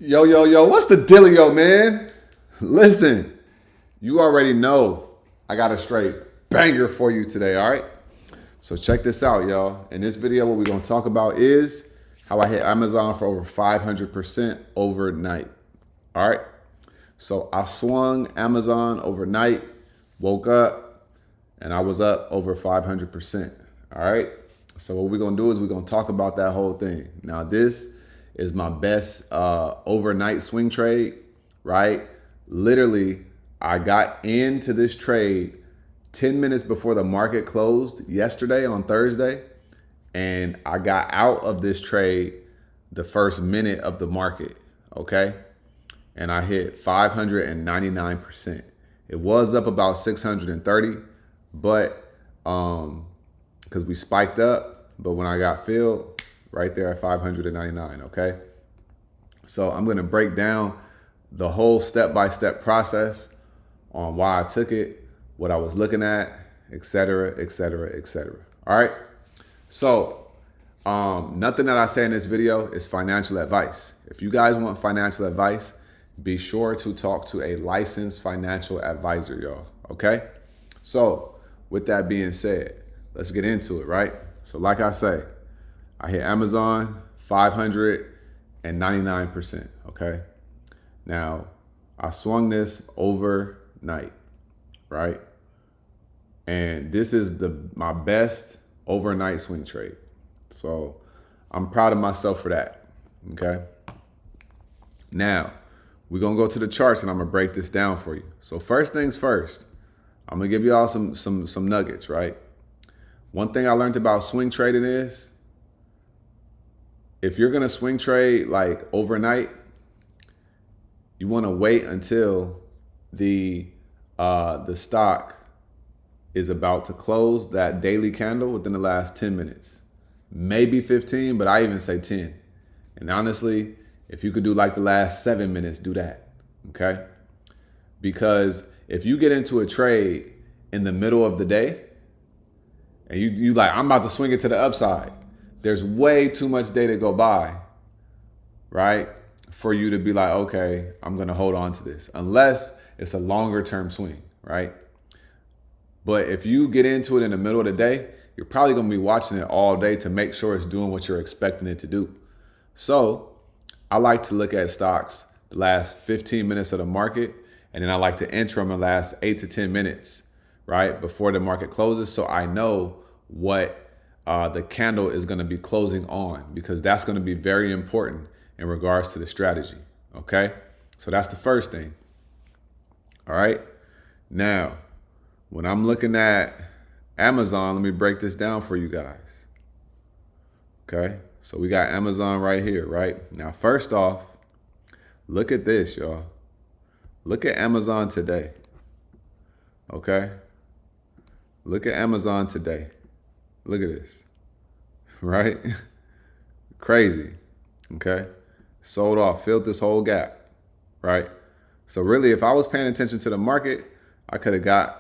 Yo, yo, yo, what's the dealio, man? Listen, you already know I got a straight banger for you today, all right? So check this out, y'all. In this video, what we're gonna talk about is how I hit Amazon for over 500% overnight, all right? So I swung Amazon overnight, woke up, and I was up over 500%, all right? So what we're gonna do is we're gonna talk about that whole thing. Now this is my best overnight swing trade, right? Literally, I got into this trade 10 minutes before the market closed yesterday on Thursday, and I got out of this trade the first minute of the market, okay? And I hit 599%. It was up about 630, but because we spiked up, but when I got filled, right there at 599, okay? So I'm gonna break down the whole step-by-step process on why I took it, what I was looking at, et cetera, et cetera, et cetera. All right? So nothing that I say in this video is financial advice. If you guys want financial advice, be sure to talk to a licensed financial advisor, y'all, okay? So with that being said, let's get into it, right? So like I say, I hit Amazon 599%, okay? Now, I swung this overnight, right? And this is my best overnight swing trade. So I'm proud of myself for that, okay? Now, we're gonna go to the charts and I'm gonna break this down for you. So first things first, I'm gonna give you all some nuggets, right? One thing I learned about swing trading is if you're gonna swing trade like overnight, you wanna wait until the stock is about to close that daily candle within the last 10 minutes. Maybe 15, but I even say 10. And honestly, if you could do like the last 7 minutes, do that, okay? Because if you get into a trade in the middle of the day and you like, I'm about to swing it to the upside, there's way too much day to go by, right? For you to be like, okay, I'm gonna hold on to this, unless it's a longer term swing, right? But if you get into it in the middle of the day, you're probably gonna be watching it all day to make sure it's doing what you're expecting it to do. So I like to look at stocks the last 15 minutes of the market, and then I like to enter them in the last 8 to 10 minutes, right, before the market closes, so I know what the candle is going to be closing on, because that's going to be very important in regards to the strategy, okay? So that's the first thing, all right? Now, when I'm looking at Amazon, let me break this down for you guys, okay? So we got Amazon right here, right? Now, first off, look at this, y'all. Look at Amazon today, okay? Look at Amazon today. Look at this, right? Crazy, okay? Sold off, filled this whole gap, right? So really, if I was paying attention to the market, I could have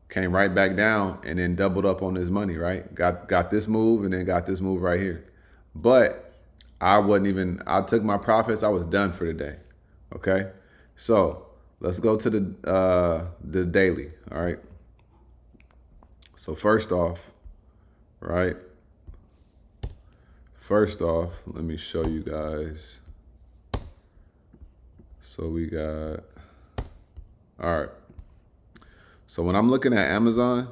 came right back down and then doubled up on this money, right? Got this move and then got this move right here. But I took my profits, I was done for the day, okay? So let's go to the daily, all right? So first off, right? First off, let me show you guys. So we got, all right. So when I'm looking at Amazon,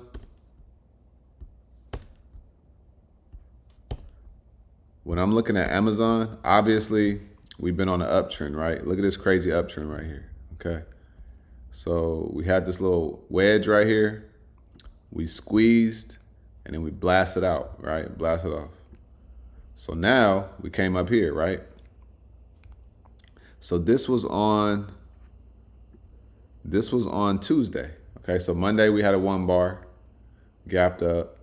obviously we've been on an uptrend, right? Look at this crazy uptrend right here, okay? So we had this little wedge right here. We squeezed and then we blasted out, right? Blasted off. So now we came up here, right? So this was on Tuesday, okay? So Monday we had a 1 bar, gapped up,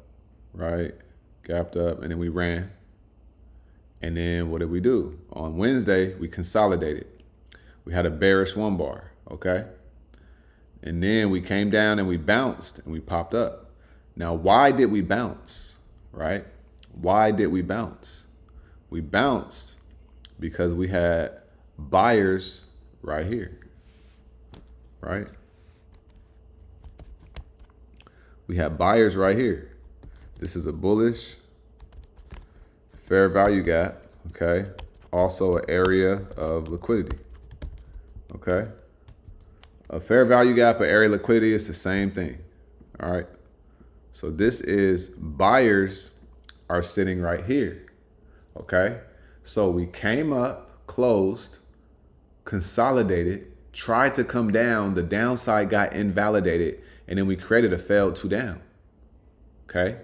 right? Gapped up, and then we ran. And then what did we do? On Wednesday, we consolidated. We had a bearish 1 bar, okay? And then we came down and we bounced and we popped up. Now, why did we bounce, right? Why did we bounce? We bounced because we had buyers right here, right? We have buyers right here. This is a bullish fair value gap, okay? Also an area of liquidity, okay? A fair value gap, an area of liquidity is the same thing, all right? So this is buyers are sitting right here, okay? So we came up, closed, consolidated, tried to come down, the downside got invalidated, and then we created a failed 2 down, okay?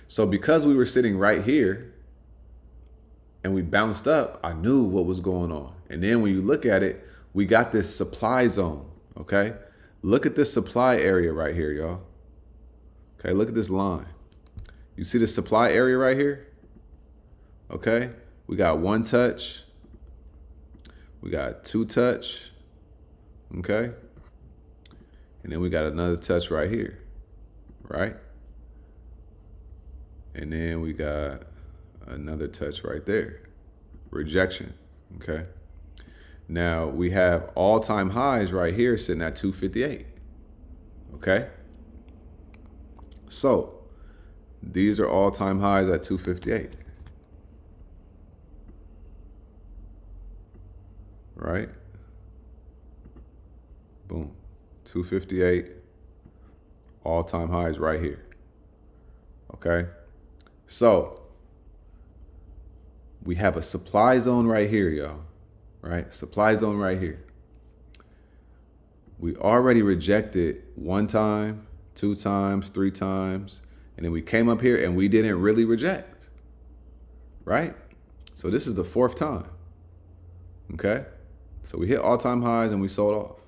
So because we were sitting right here and we bounced up, I knew what was going on. And then when you look at it, we got this supply zone, okay? Look at this supply area right here, y'all. Okay, look at this line. You see the supply area right here? Okay, we got 1 touch. We got 2 touch, okay? And then we got another touch right here, right? And then we got another touch right there, rejection, okay? Now we have all-time highs right here sitting at 258, okay? So these are all-time highs at 258, right? Boom, 258, all-time highs right here, okay? So we have a supply zone right here, y'all, right? Supply zone right here. We already rejected 1 time, 2 times, 3 times, and then we came up here and we didn't really reject, right? So this is the 4th time, okay? So we hit all-time highs and we sold off.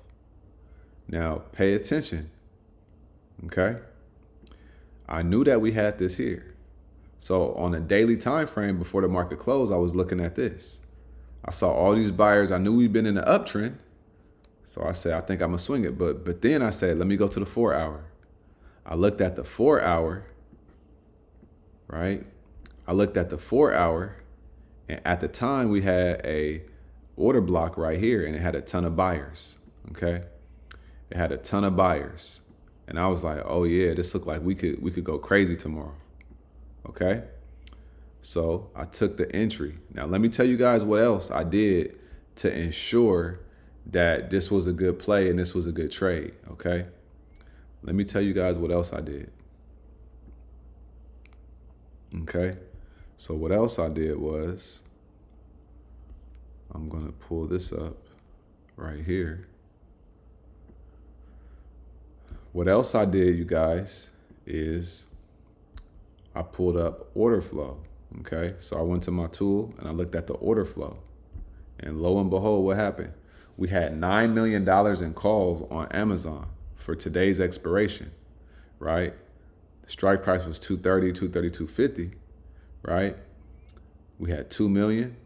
Now pay attention, okay? I knew that we had this here. So on a daily time frame before the market closed, I was looking at this. I saw all these buyers. I knew we'd been in an uptrend. So I said, I think I'm gonna swing it. But then I said, let me go to the 4 hour. I looked at the 4 hour, right? I looked at the 4 hour, and at the time we had a order block right here, and it had a ton of buyers, okay? It had a ton of buyers. And I was like, oh yeah, this looked like we could go crazy tomorrow. Okay, so I took the entry. Now let me tell you guys what else I did to ensure that this was a good play and this was a good trade, okay? Let me tell you guys what else I did. Okay, so what else I did was, I'm gonna pull this up right here. What else I did, you guys, is I pulled up order flow, okay? So I went to my tool and I looked at the order flow. And lo and behold, what happened? We had $9 million in calls on Amazon for today's expiration, right? The strike price was 230, 230, 250, right? We had 2 million,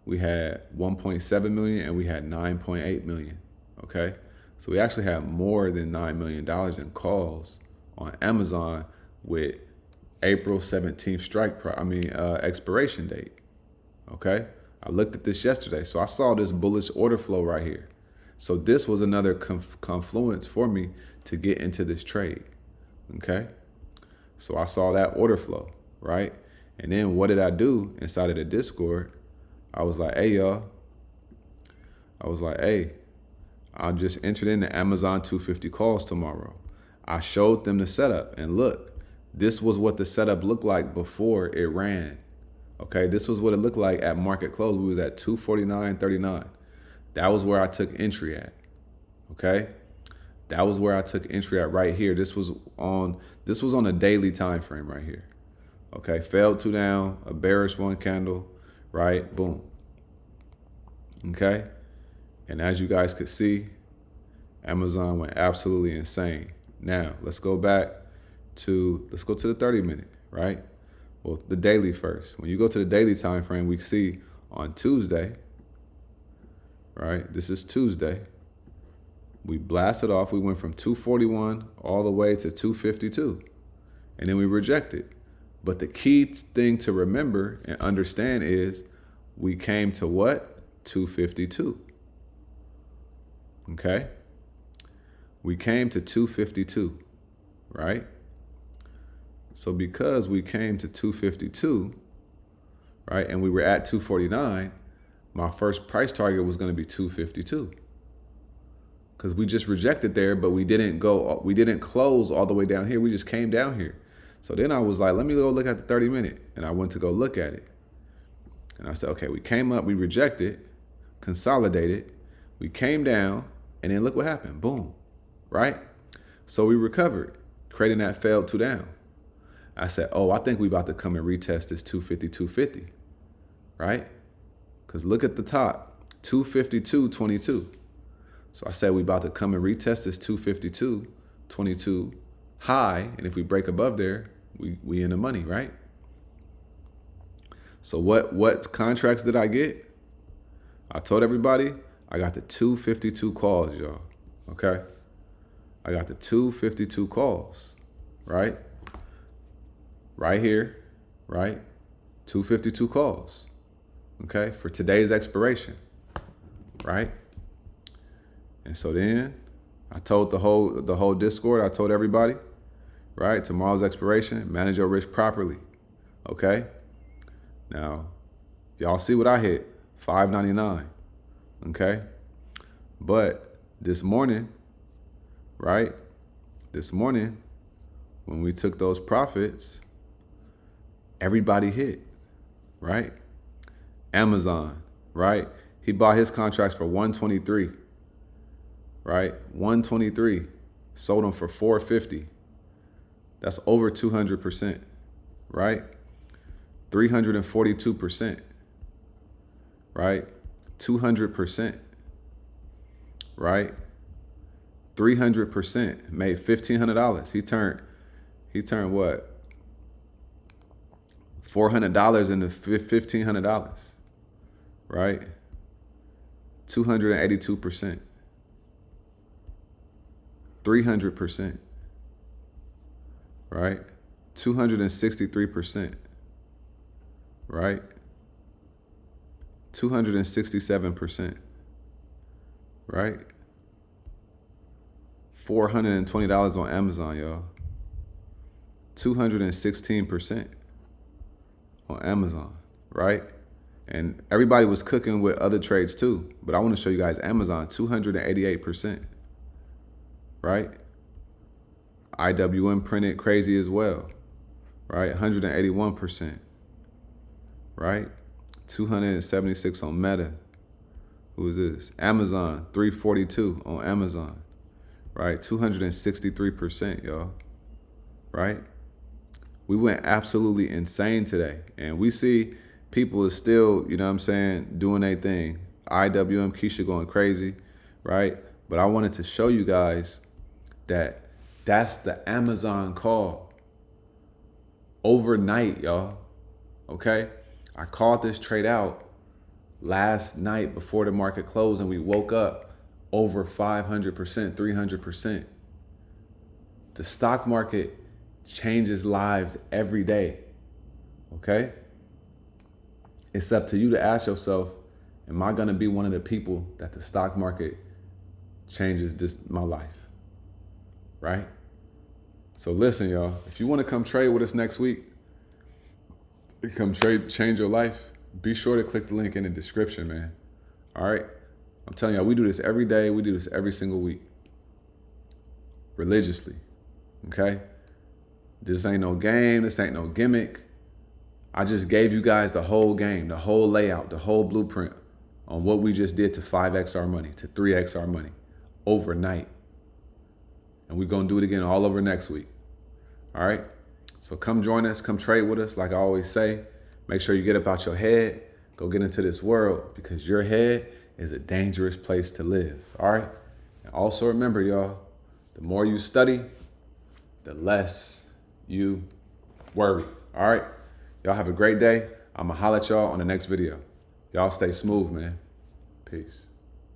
we had 1.7 million, and we had 9.8 million, okay? So we actually had more than $9 million in calls on Amazon with April 17th expiration date, okay? I looked at this yesterday, so I saw this bullish order flow right here. So this was another confluence for me to get into this trade, okay? So I saw that order flow, right? And then what did I do inside of the Discord? I was like, hey, y'all. I just entered in the Amazon 250 calls tomorrow. I showed them the setup, and look, this was what the setup looked like before it ran. Okay, this was what it looked like at market close. We was at 249.39. That was where I took entry at. Okay, that was where I took entry at right here. This was on a daily time frame right here. Okay, failed 2 down, a bearish 1 candle, right? Boom. Okay, and as you guys could see, Amazon went absolutely insane. Now let's go to the 30-minute, right? Well, the daily first. When you go to the daily time frame, we see on Tuesday, right? This is Tuesday. We blasted off. We went from 241 all the way to 252, and then we rejected. But the key thing to remember and understand is we came to what? 252, Okay. We came to 252, right? So because we came to 252, right, and we were at 249, my first price target was going to be 252. Because we just rejected there, but we didn't close all the way down here. We just came down here. So then I was like, let me go look at the 30-minute. And I went to go look at it. And I said, okay, we came up, we rejected, consolidated, we came down, and then look what happened. Boom. Right? So we recovered, creating that failed 2 down. I said, oh, I think we about to come and retest this 250, 250. Right? Because look at the top, 252.22. So I said we about to come and retest this 252.22 high, and if we break above there, we in the money, right? So what contracts did I get? I told everybody I got the 252 calls, y'all. Okay? I got the 252 calls, right? Right here, right? 252 calls. Okay? For today's expiration, right? And so then I told the whole Discord, I told everybody, right? Tomorrow's expiration, manage your risk properly. Okay? Now, y'all see what I hit, $5.99. Okay? But this morning, right? This morning, when we took those profits, everybody hit, right? Amazon, right? He bought his contracts for 123. Right? 123, sold them for 450. That's over 200%, right? 342%, right? 200%, right? 300%, made $1,500. He turned what? $400 into $1,500, right? 282%. 300%, right? 263%, right? 267%, right? $420 on Amazon, y'all. 216% on Amazon, right? And everybody was cooking with other trades too, but I want to show you guys Amazon, 288%. Right? IWM printed crazy as well, right? 181%, right? 276 on Meta. Who is this? Amazon, 342 on Amazon, right? 263%, y'all, right? We went absolutely insane today. And we see people is still, you know what I'm saying, doing their thing. IWM, Keisha going crazy, right? But I wanted to show you guys that's the Amazon call overnight, y'all. Okay? I called this trade out last night before the market closed, and we woke up over 500%, 300%. The stock market changes lives every day. Okay? It's up to you to ask yourself, am I gonna be one of the people that the stock market changes my life? Right? So listen, y'all, if you want to come trade with us next week, come trade, change your life, be sure to click the link in the description, man. All right? I'm telling y'all, we do this every day. We do this every single week. Religiously. Okay? This ain't no game. This ain't no gimmick. I just gave you guys the whole game, the whole layout, the whole blueprint on what we just did to 5x our money, to 3x our money overnight. And we're going to do it again all over next week. All right? So come join us. Come trade with us. Like I always say, make sure you get up out your head. Go get into this world, because your head is a dangerous place to live. All right? And also remember, y'all, the more you study, the less you worry. All right? Y'all have a great day. I'm going to holler at y'all on the next video. Y'all stay smooth, man. Peace.